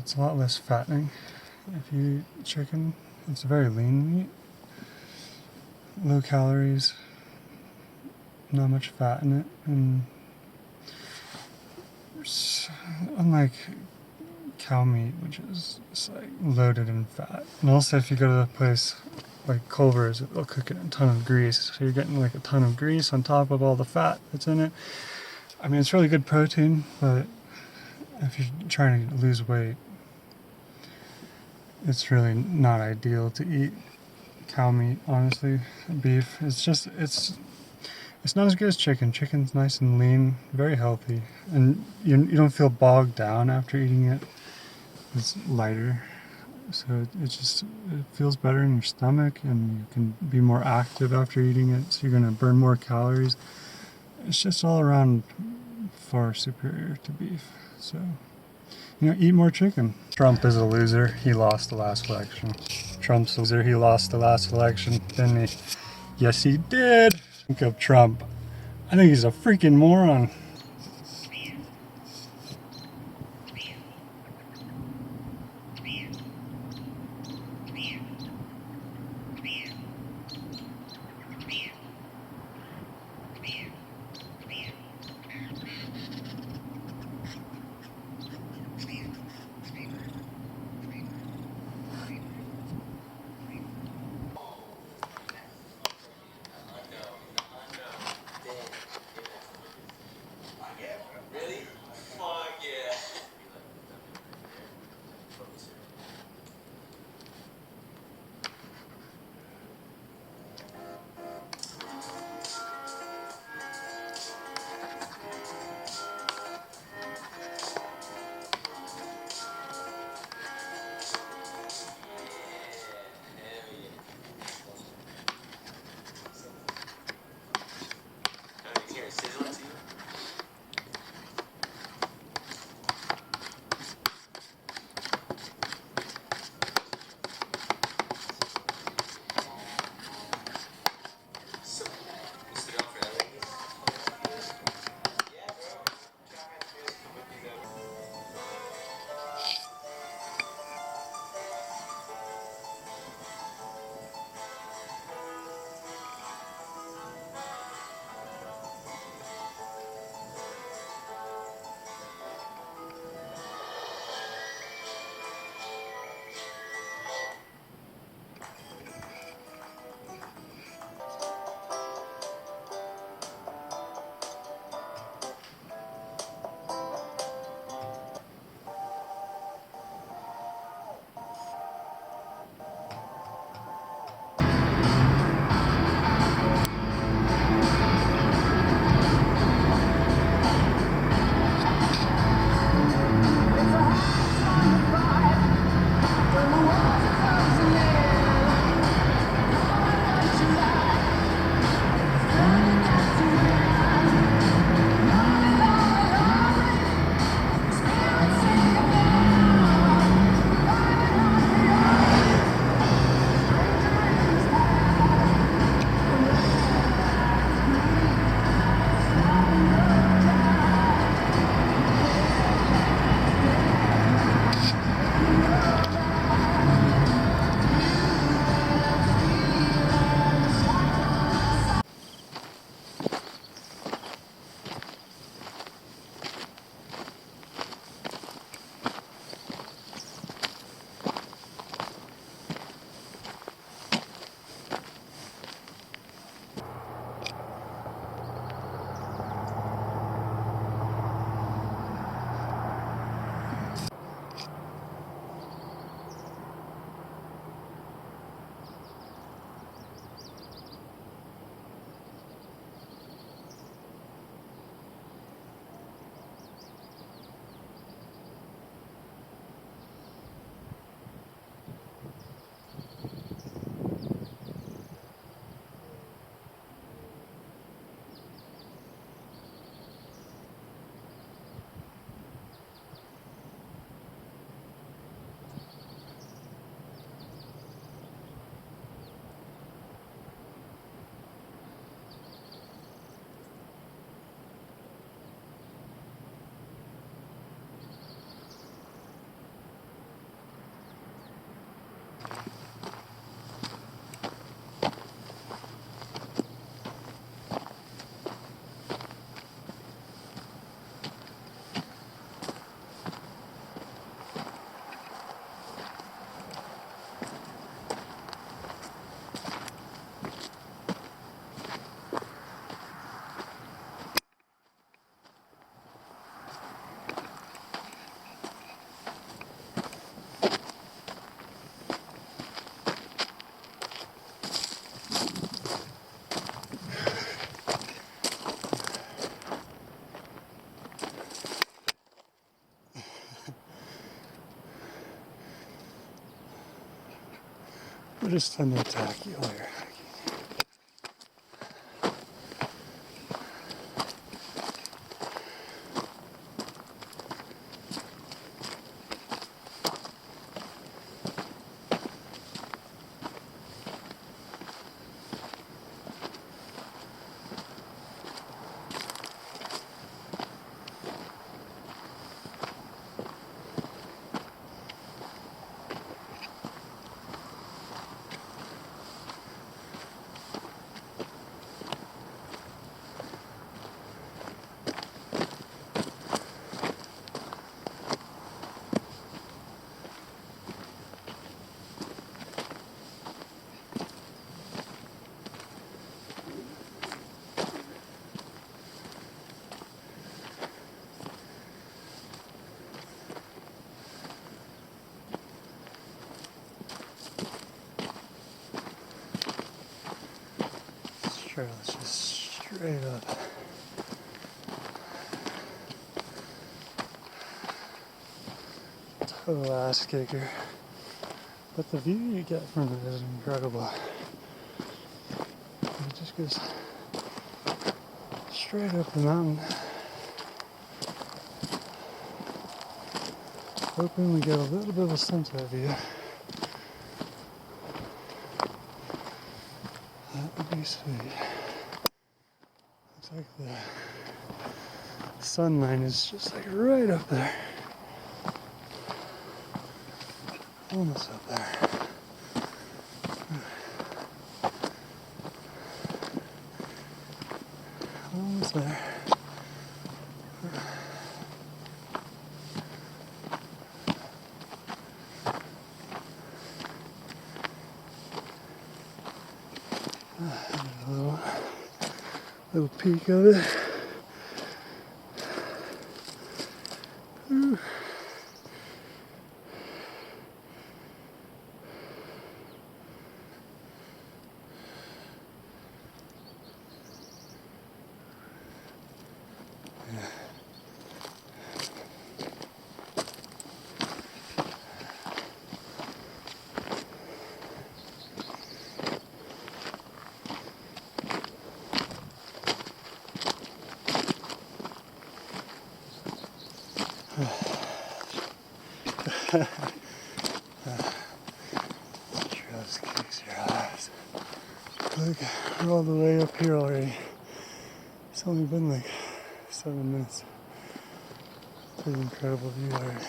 It's a lot less fattening if you eat chicken. It's a very lean meat, low calories, not much fat in it, and unlike cow meat, which is just like loaded in fat. And also, if you go to a place like Culver's, they'll cook it in a ton of grease, so you're getting like a ton of grease on top of all the fat that's in it. I mean, it's really good protein, but if you're trying to lose weight, it's really not ideal to eat cow meat, honestly. Beef, it's not as good as chicken. Chicken's nice and lean, very healthy, and you don't feel bogged down after eating it. It's lighter, so it feels better in your stomach, and you can be more active after eating it, so you're going to burn more calories. It's just all around far superior to beef. So, eat more chicken. Trump is a loser. He lost the last election. Trump's a loser. He lost the last election, didn't he? Yes, he did. Think of Trump. I think he's a freaking moron. We're just tend to attack you while you're hiking. Sure, let's just straight up. Total ass kicker. But the view you get from it is incredible. It just goes straight up the mountain. Hoping we get a little bit of a sunset view. That would be sweet. Looks like the sun line is just like right up there. Almost up there. Almost there. A little peek of it. Ooh. Just kicks your ass. Look, we're all the way up here already. It's only been like 7 minutes. Pretty incredible view already.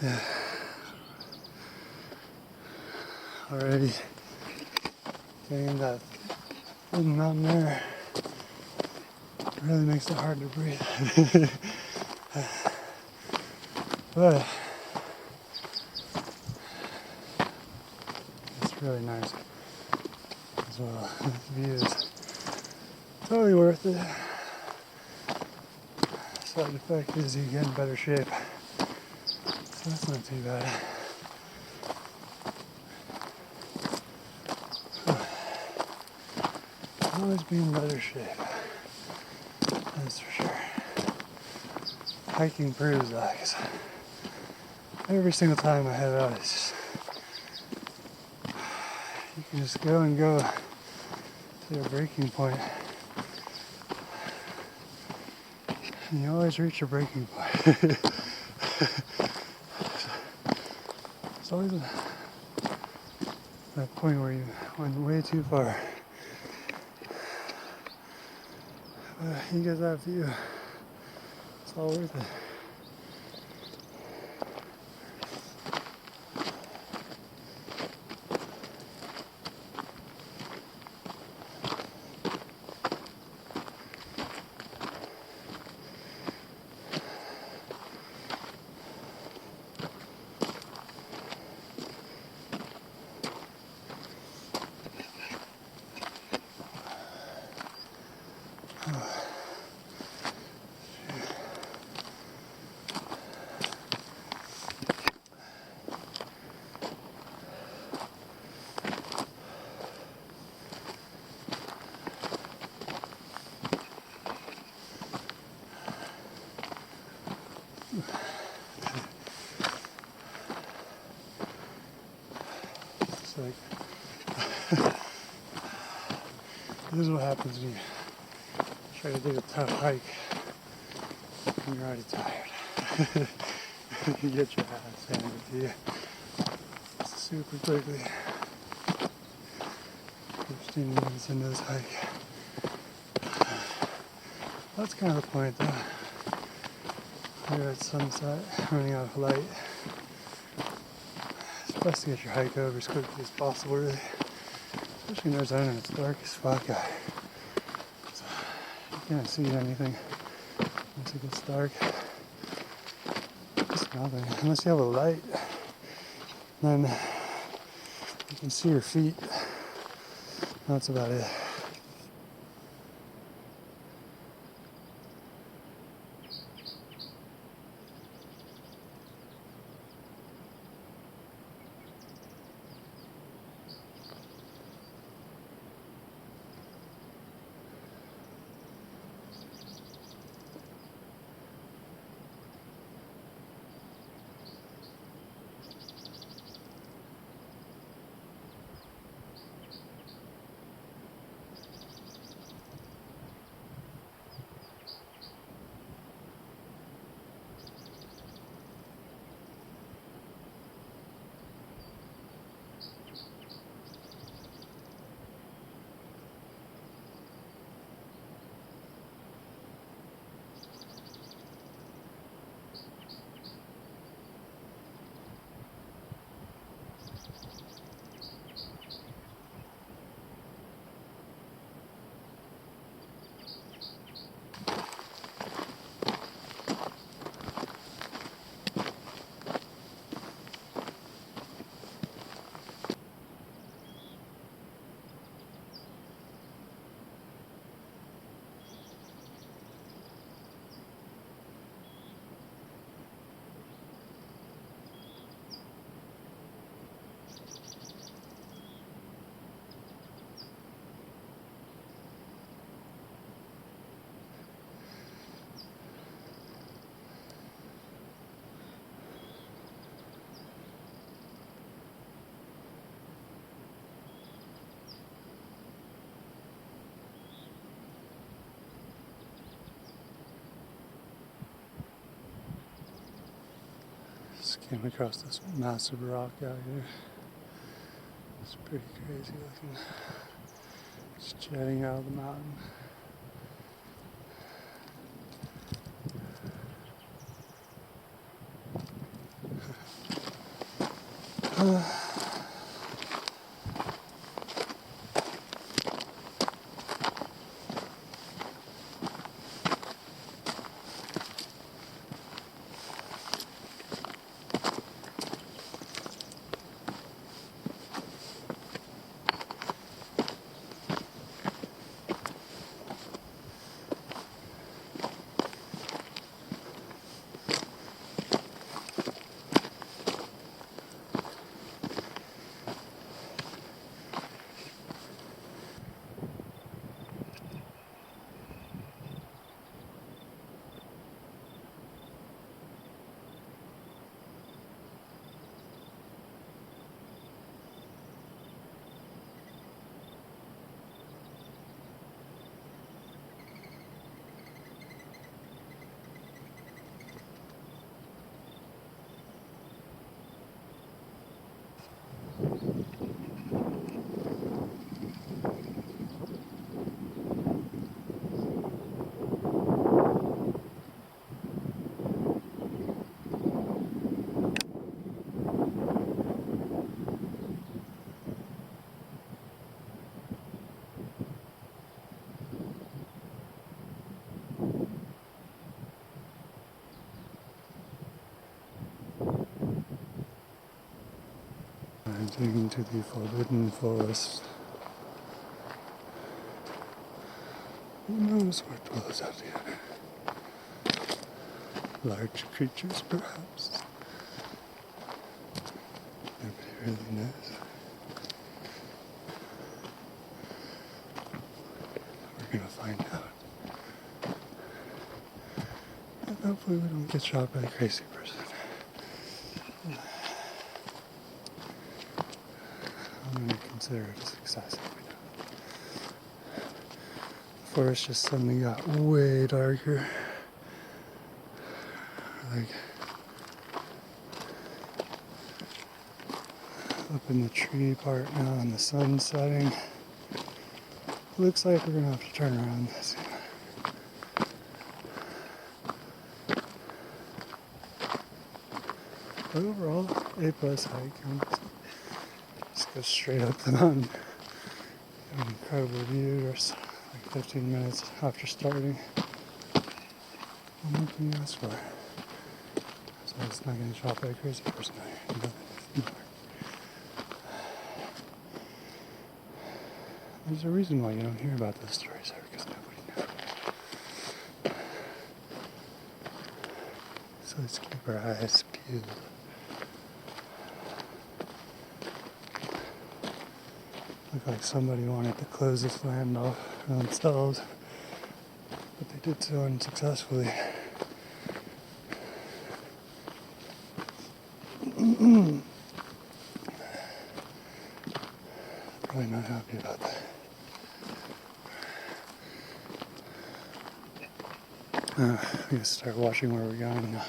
Yeah. Already getting that big mountain there really makes it hard to breathe. But it's really nice as well. The view is totally worth it. Side effect is you get in better shape. So that's not too bad. Always be in better shape. That's for sure. Hiking proves that. every single time I head out, it's just, you can just go and go to your breaking point. And you always reach your breaking point. It's always that point where you went way too far. You get that view, it's all worth it. It's like, this is what happens when you try to do a tough hike and you're already tired. You get your ass handed to you super quickly. 15 minutes into this hike. That's kind of the point though. You're at sunset, running out of light. It's best to get your hike over as quickly as possible, really. Especially in Arizona, it's dark as fuck. So you can't see anything once it gets dark. It's nothing. Unless you have a light, then you can see your feet. That's about it. Just came across this massive rock out here. It's pretty crazy looking. Just jutting out of the mountain. Heading to the forbidden forest. Who knows what dwells out here? Large creatures, perhaps. Nobody really knows. We're gonna find out. And hopefully we don't get shot by a crazy person. I'm gonna consider it a success if we don't. The forest just suddenly got way darker. Like up in the tree part now and the sun setting. Looks like we're gonna have to turn around this. But overall, A+ hike. Just go straight up the mountain. An incredible view. There's like 15 minutes after starting. What can you ask for? So it's not getting shot by a crazy person out here. There's a reason why you don't hear about those stories, because nobody knows. So let's keep our eyes peeled. Looked like somebody wanted to close this land off for themselves, but they did so unsuccessfully. Probably not happy about that. We gotta start watching where we're going now.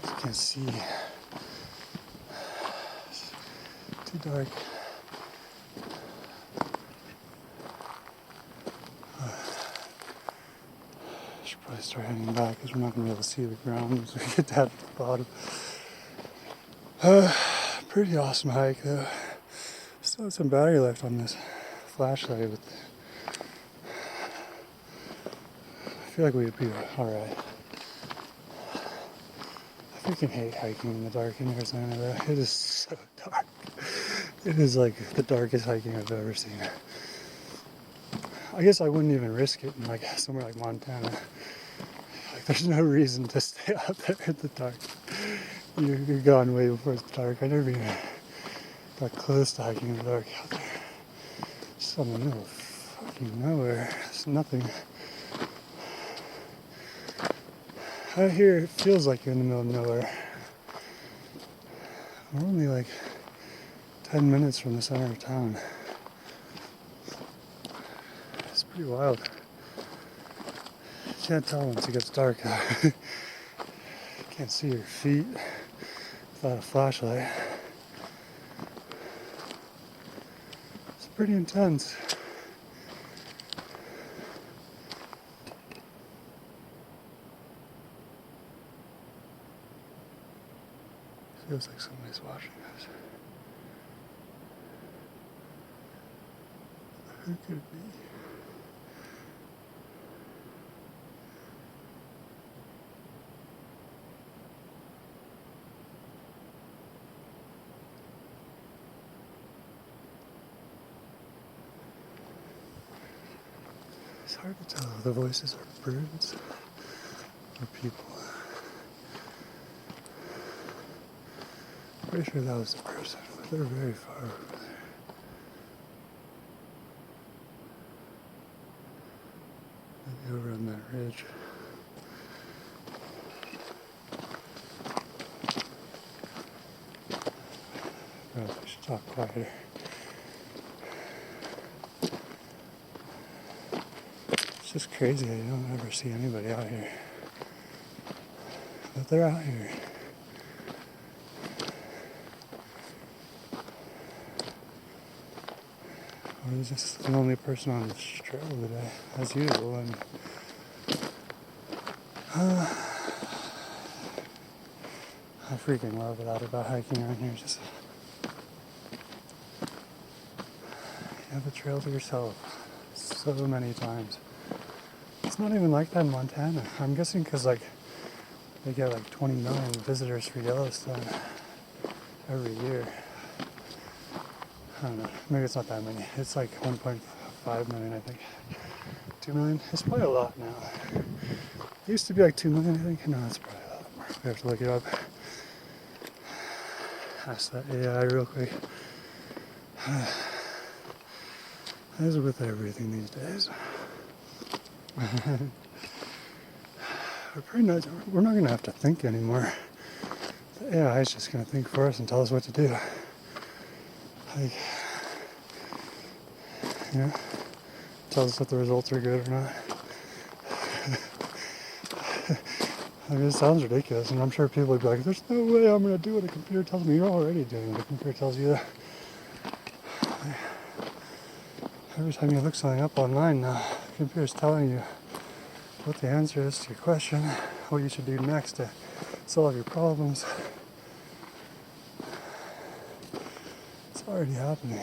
As you can see, it's too dark. Should probably start heading back because we're not gonna be able to see the ground as we get down to the bottom. Pretty awesome hike though. Still have some battery left on this flashlight, but I feel like we'd be alright. I freaking hate hiking in the dark in Arizona though. It is so dark. It is like the darkest hiking I've ever seen. I guess I wouldn't even risk it in like somewhere like Montana. Like there's no reason to stay out there in the dark. You're gone way before it's dark. I never even got close to hiking in the dark out there. Just in the middle of fucking nowhere. There's nothing. Out here it feels like you're in the middle of nowhere. We're only like 10 minutes from the center of town. It's pretty wild. You can't tell once it gets dark out. You can't see your feet without a flashlight. It's pretty intense. Feels like somebody's watching us. Who could it be? It's hard to tell if the voices are birds or people. Pretty sure that was the person, but they're very far over there. Maybe over on that ridge. Perhaps we should talk quieter. It's just crazy that you don't ever see anybody out here. But they're out here. I was just the only person on this trail today, as usual, and I freaking love it out about hiking around here. Just you have the trail to yourself so many times. It's not even like that in Montana. I'm guessing because like they get like 20 million visitors for Yellowstone every year. don't know, maybe it's not that many. It's like 1.5 million, I think. 2 million? It's probably a lot now. It used to be like 2 million, I think. No, it's probably a lot more. We have to look it up. Ask that AI real quick. As with everything these days. We're not going to have to think anymore. The AI is just going to think for us and tell us what to do. Like, tells us if the results are good or not. I mean, it sounds ridiculous, and I'm sure people would be like, there's no way I'm going to do what a computer tells me. You're already doing what a computer tells you. Every time you look something up online now, the computer's telling you what the answer is to your question, what you should do next to solve your problems. It's already happening.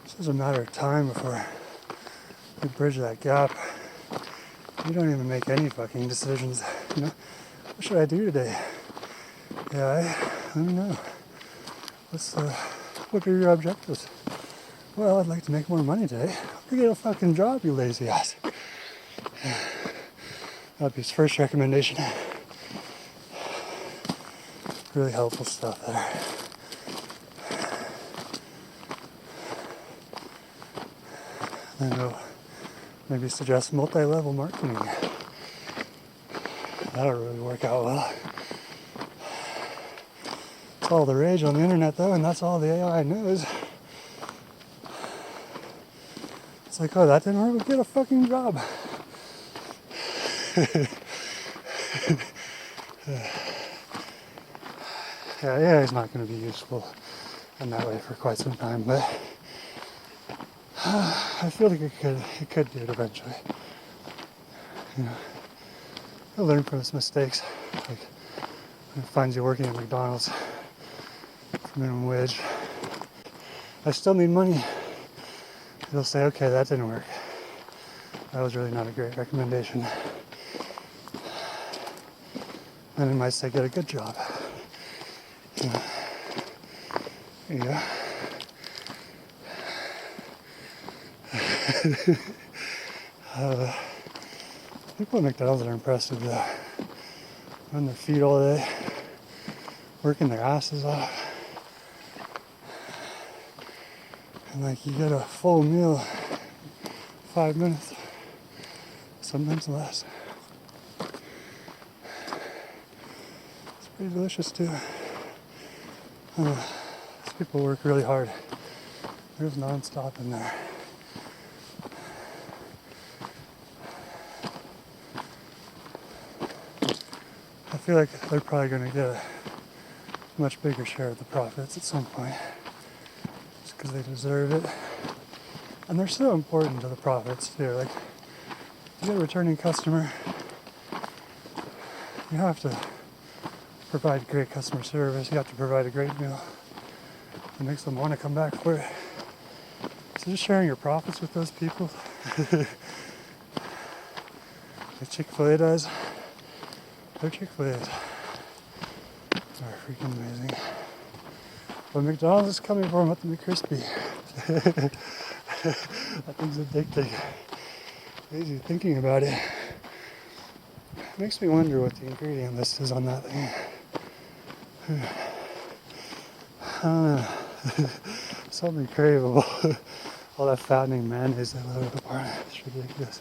It's just a matter of time before we bridge that gap. You don't even make any fucking decisions. What should I do today? Yeah, let me know. What are your objectives? Well, I'd like to make more money today. Go get a fucking job, you lazy ass. That'd be his first recommendation. Really helpful stuff there. Then go maybe suggest multi-level marketing. That'll really work out well. It's all the rage on the internet though, and that's all the AI knows. It's like, oh, that didn't work, we'll get a fucking job. Yeah, AI is not going to be useful in that way for quite some time, but I feel like it could do it eventually. He'll learn from his mistakes. Like when it finds you working at McDonald's for minimum wage, I still need money. He'll say, okay, that didn't work. That was really not a great recommendation. And it might say, get a good job. Yeah. People at McDonald's are impressive though. On their feet all day, working their asses off. And like you get a full meal, 5 minutes, sometimes less. It's pretty delicious too. These people work really hard. There's non-stop in there. I feel like they're probably going to get a much bigger share of the profits at some point. Just because they deserve it. And they're so important to the profits too. Like, you get a returning customer, you have to provide great customer service, you have to provide a great meal. It makes them want to come back for it. So just sharing your profits with those people, like Chick-fil-A does, their Chick-fil-A's are freaking amazing. But McDonald's is coming for them with the McCrispy. That thing's addicting. Crazy thinking about it. Makes me wonder what the ingredient list is on that thing. I don't know. Something craveable. All that fattening mayonnaise they loaded apart. It's ridiculous.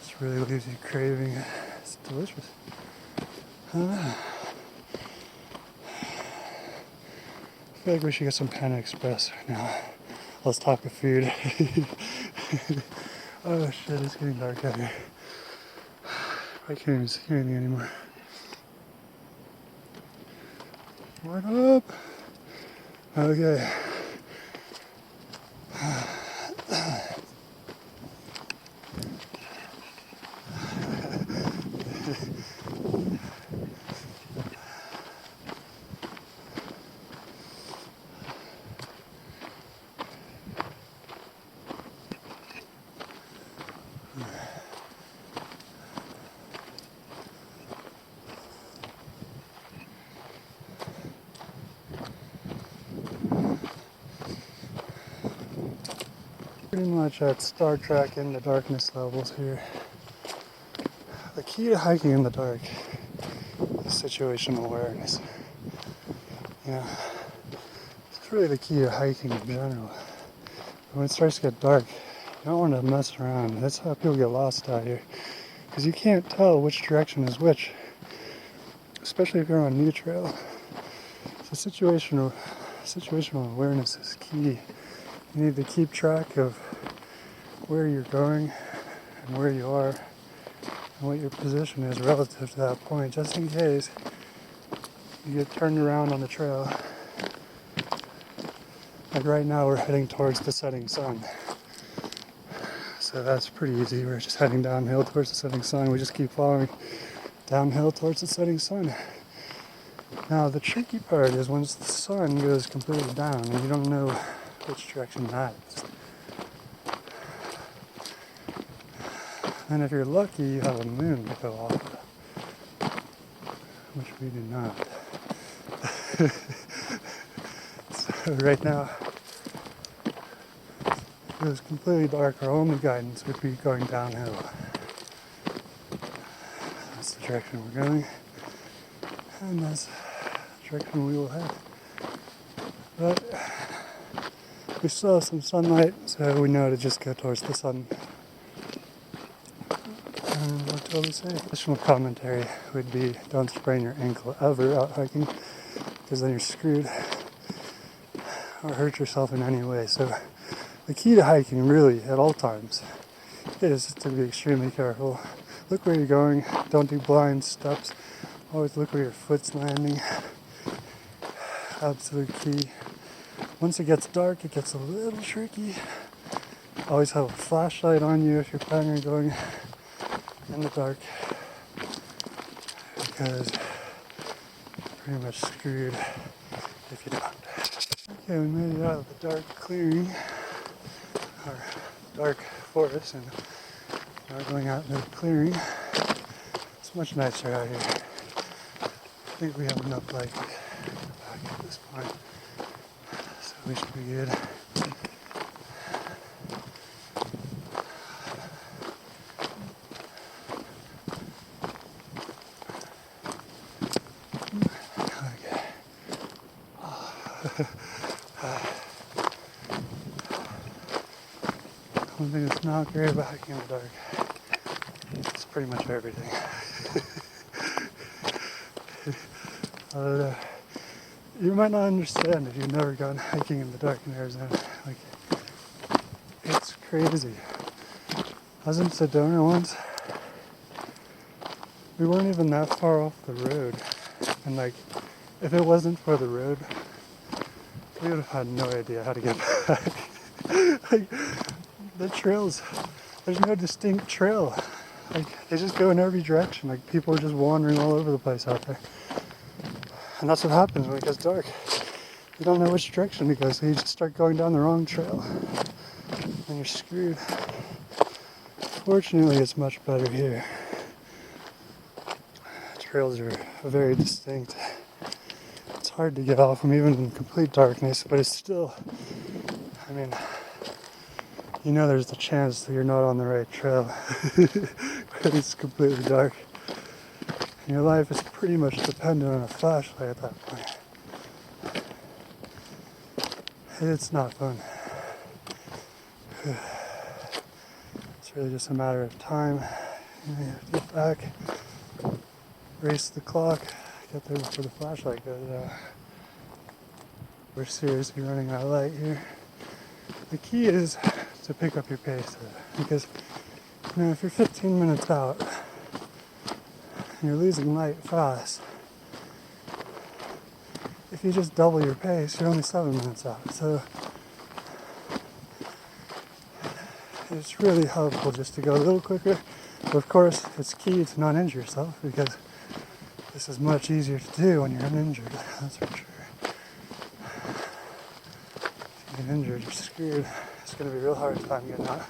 Just really leaves you craving it. It's delicious. I don't know. I feel like we should get some Panda Express right now. Let's talk of food. Oh shit, it's getting dark out here. I can't even see anything anymore. What up? Okay. Pretty much at Star Trek in the darkness levels here. The key to hiking in the dark is situational awareness. You know, it's really the key to hiking in general. When it starts to get dark, you don't want to mess around. That's how people get lost out here. Because you can't tell which direction is which, especially if you're on a new trail. So situational awareness is key. You need to keep track of where you're going and where you are and what your position is relative to that point, just in case you get turned around on the trail. Like right now we're heading towards the setting sun. So that's pretty easy. We're just heading downhill towards the setting sun. We just keep following downhill towards the setting sun. Now the tricky part is once the sun goes completely down and you don't know which direction that is. And if you're lucky, you have a moon to go off, which we do not. So right now, if it was completely dark, our only guidance would be going downhill. That's the direction we're going, and that's the direction we will head. But we still have some sunlight, so we know to just go towards the sun. And we're totally safe. Additional commentary would be don't sprain your ankle ever out hiking, because then you're screwed, or hurt yourself in any way. So the key to hiking really at all times is to be extremely careful. Look where you're going, don't do blind steps, always look where your foot's landing. Absolute key. Once it gets dark, it gets a little tricky. Always have a flashlight on you if you're planning on going in the dark, because you're pretty much screwed if you don't. Okay, we made it out of the dark clearing, or dark forest, and now we're going out into the clearing. It's much nicer out here. I think we have enough light back at this point, so we should be good. One thing that's not great about hiking in the dark is pretty much everything. You might not understand if you've never gone hiking in the dark in Arizona. Like, it's crazy. I was in Sedona once. We weren't even that far off the road, and like, if it wasn't for the road, we would have had no idea how to get back. Like, the trails, there's no distinct trail. Like, they just go in every direction. Like, people are just wandering all over the place out there. And that's what happens when it gets dark. You don't know which direction to go, so you just start going down the wrong trail. And you're screwed. Fortunately, it's much better here. Trails are very distinct. It's hard to get off them even in complete darkness, but it's still, I mean, you know there's the chance that you're not on the right trail when it's completely dark. And your life is pretty much dependent on a flashlight at that point. It's not fun. It's really just a matter of time. You have to get back, race the clock, get there before the flashlight goes out. We're seriously running out of light here. The key is to pick up your pace, because you know, if you're 15 minutes out and you're losing light fast, if you just double your pace, you're only 7 minutes out. So it's really helpful just to go a little quicker. But of course, it's key to not injure yourself, because this is much easier to do when you're uninjured, that's for sure. If you get injured, you're screwed. It's going to be a real hard time getting out.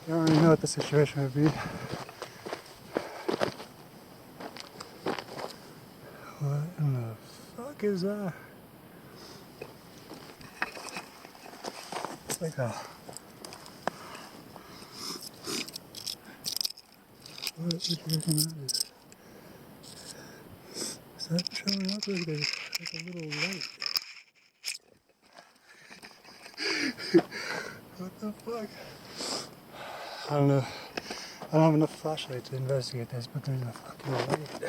You don't really know what the situation would be. What in the fuck is that? It's like a What do you reckon that is? Is that showing up? Look, there's like a little light. What the fuck? I don't know. I don't have enough flashlight to investigate this, but there's a fucking light.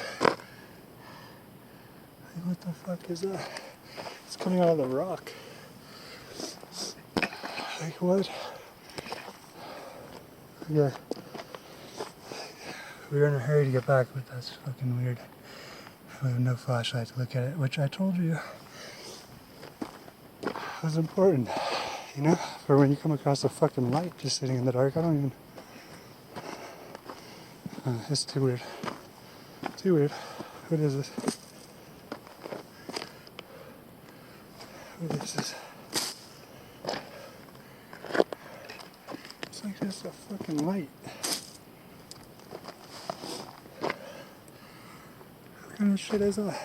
Like, what the fuck is that? It's coming out of the rock. Like, what? Yeah. We were in a hurry to get back, but that's fucking weird. We have no flashlight to look at it, which I told you was important. You know, for when you come across a fucking light just sitting in the dark. I don't even. It's too weird. Too weird. What is this? What is this? It's like just a fucking light. What kind of shit is that?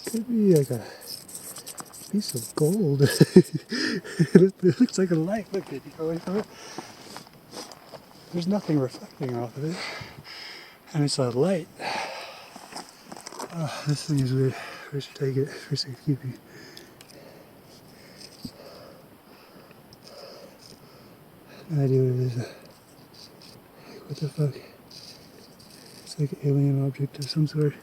Could be like a piece of gold. It looks like a light. Look at it. You go away from it. There's nothing reflecting off of it. And it's a light. Oh, this thing is weird. We should take it for safekeeping. No idea what it is. Like, what the fuck? It's like an alien object of some sort.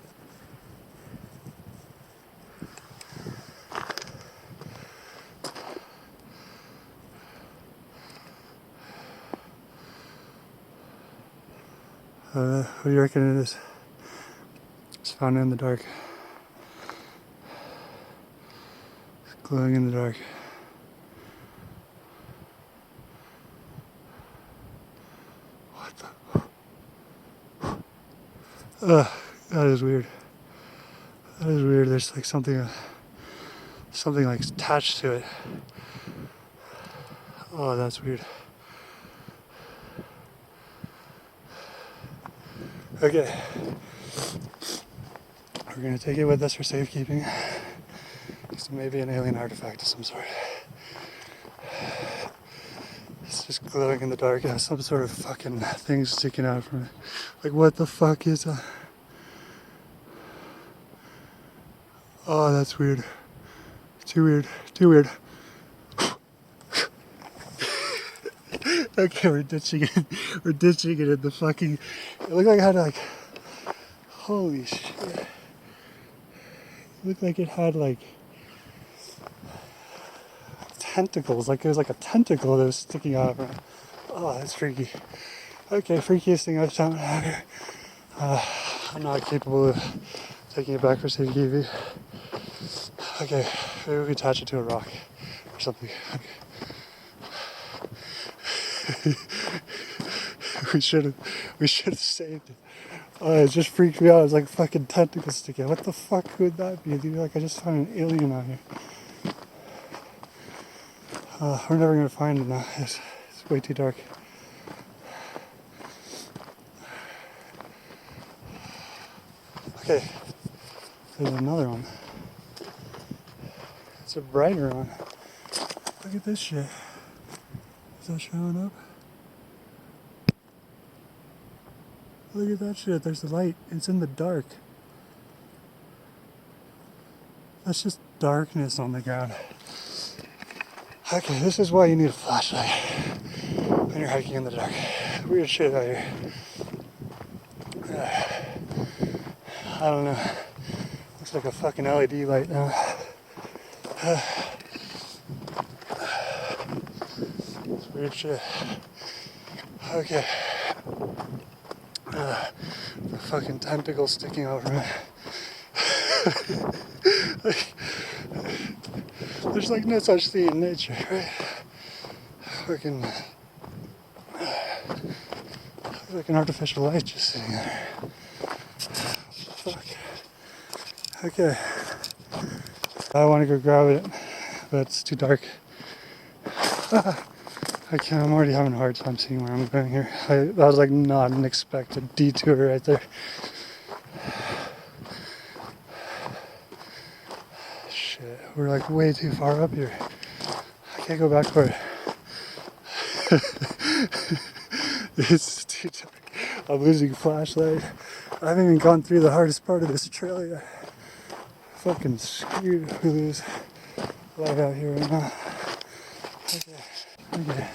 What do you reckon it is? It's found in the dark. It's glowing in the dark. What the? That is weird. That is weird. There's like something like attached to it. Oh, that's weird. Okay. We're gonna take it with us for safekeeping. It's maybe an alien artifact of some sort. It's just glowing in the dark. It has some sort of fucking thing sticking out from it. Like, what the fuck is that? Oh, that's weird. Too weird. Too weird. Okay, we're ditching it. We're ditching it in the fucking. It looked like it had like. Holy shit. It looked like it had like. Tentacles. Like it was like a tentacle that was sticking out of it. Oh, that's freaky. Okay, freakiest thing I've found out here. I'm not capable of taking it back for safekeeping. Okay, maybe we can attach it to a rock or something. Okay. we should have saved it. Oh, it just freaked me out. It was like fucking tentacles sticking out. What the fuck would that be? Dude, like I just found an alien out here. We're never gonna find it now. It's way too dark. Okay, there's another one. It's a brighter one. Look at this shit. Is that showing up? Look at that shit. There's the light. It's in the dark. That's just darkness on the ground. Okay, this is why you need a flashlight when you're hiking in the dark. Weird shit out here. I don't know. Looks like a fucking LED light now. It's weird shit. Okay. The fucking tentacle sticking out from it. There's like no such thing in nature, right? Fucking like an artificial light just sitting there. Fuck. Okay. I want to go grab it, but it's too dark. I can't. I'm already having a hard time seeing where I'm going here. That was like not an expected detour right there. Shit, we're like way too far up here. I can't go back for it. It's too dark. I'm losing flashlight. I haven't even gone through the hardest part of this trail yet. Fucking screwed if we lose light out here right now. Okay.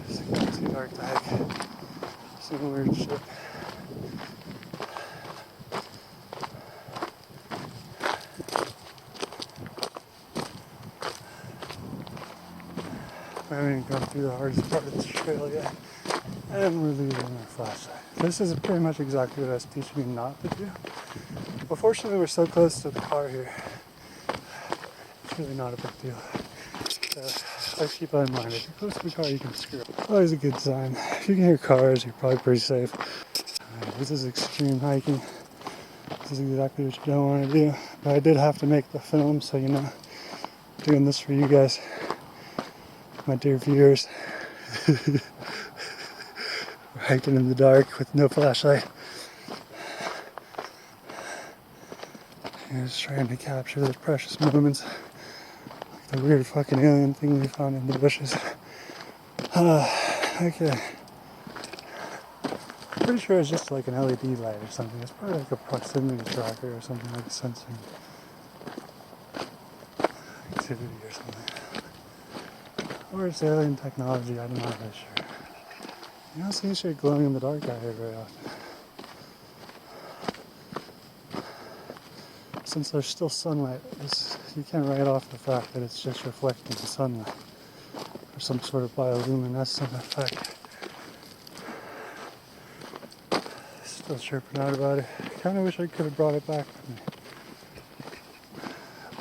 It's too dark to hike. Some weird shit. I haven't even gone through the hardest part of this trail yet. And we're losing our flashlight. This is pretty much exactly what I was teaching you not to do. But fortunately we're so close to the car here. It's really not a big deal. So I keep that in mind. If you're close to the car, you can screw up. Always a good sign. If you can hear cars, you're probably pretty safe. Right, this is extreme hiking. This is exactly what you don't want to do. But I did have to make the film, so you know, doing this for you guys, my dear viewers. We're hiking in the dark with no flashlight. And just trying to capture those precious moments. Like the weird fucking alien thing we found in the bushes. Okay. Pretty sure it's just like an LED light or something. It's probably like a proximity tracker or something, like sensing activity or something. Or it's alien technology, I'm not really sure. You don't see shit glowing in the dark out here very often. Since there's still sunlight, you can't write off the fact that it's just reflecting the sunlight. Or some sort of bioluminescent effect. Still chirping out about it. Kinda wish I could have brought it back with me.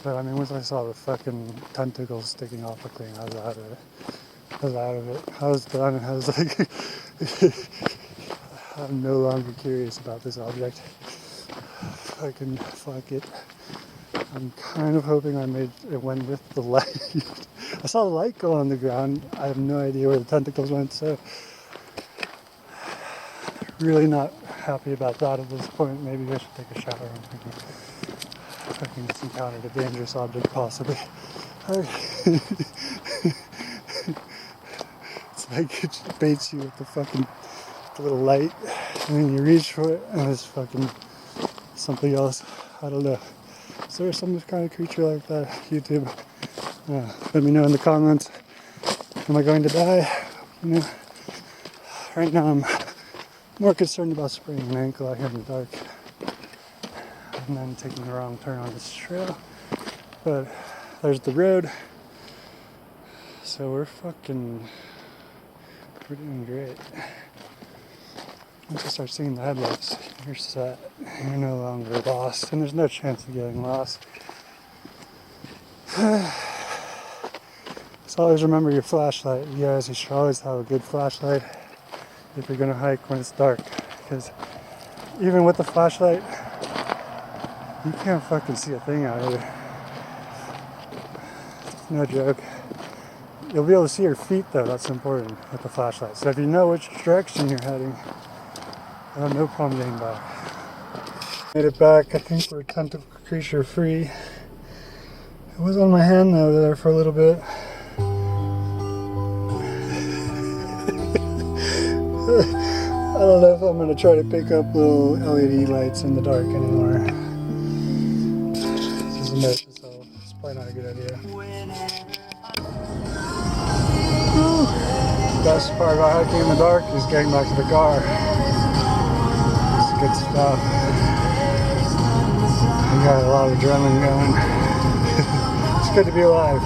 But I mean, once I saw the fucking tentacles sticking off the thing, I was out of it. I was done. I was like, I'm no longer curious about this object. Fucking fuck it. I'm kind of hoping it went with the light. I saw the light go on the ground. I have no idea where the tentacles went, so really not happy about that at this point. Maybe I should take a shower. I'm thinking I fucking just encountered a dangerous object, possibly. It's like it just baits you with the little light, and then you reach for it, and it's fucking something else. I don't know. Is there some kind of creature like that? YouTube. Let me know in the comments. Am I going to die? You know, right now I'm more concerned about spraining an ankle out here in the dark and then taking the wrong turn on this trail. But there's the road, so we're doing great. Once you start seeing the headlights, you're set. You're no longer lost, and there's no chance of getting lost. So always remember your flashlight. You guys, you should always have a good flashlight if you're gonna hike when it's dark, because even with the flashlight, you can't fucking see a thing out here. No joke. You'll be able to see your feet though, that's important with the flashlight. So if you know which direction you're heading, I have no problem getting back. Made it back. I think we're tentacle creature free. It was on my hand though there for a little bit. I don't know if I'm going to try to pick up little LED lights in the dark anymore. This is a myth, so it's probably not a good idea. The best part about hiking in the dark is getting back to the car. It's good stuff. I got a lot of adrenaline going. It's good to be alive.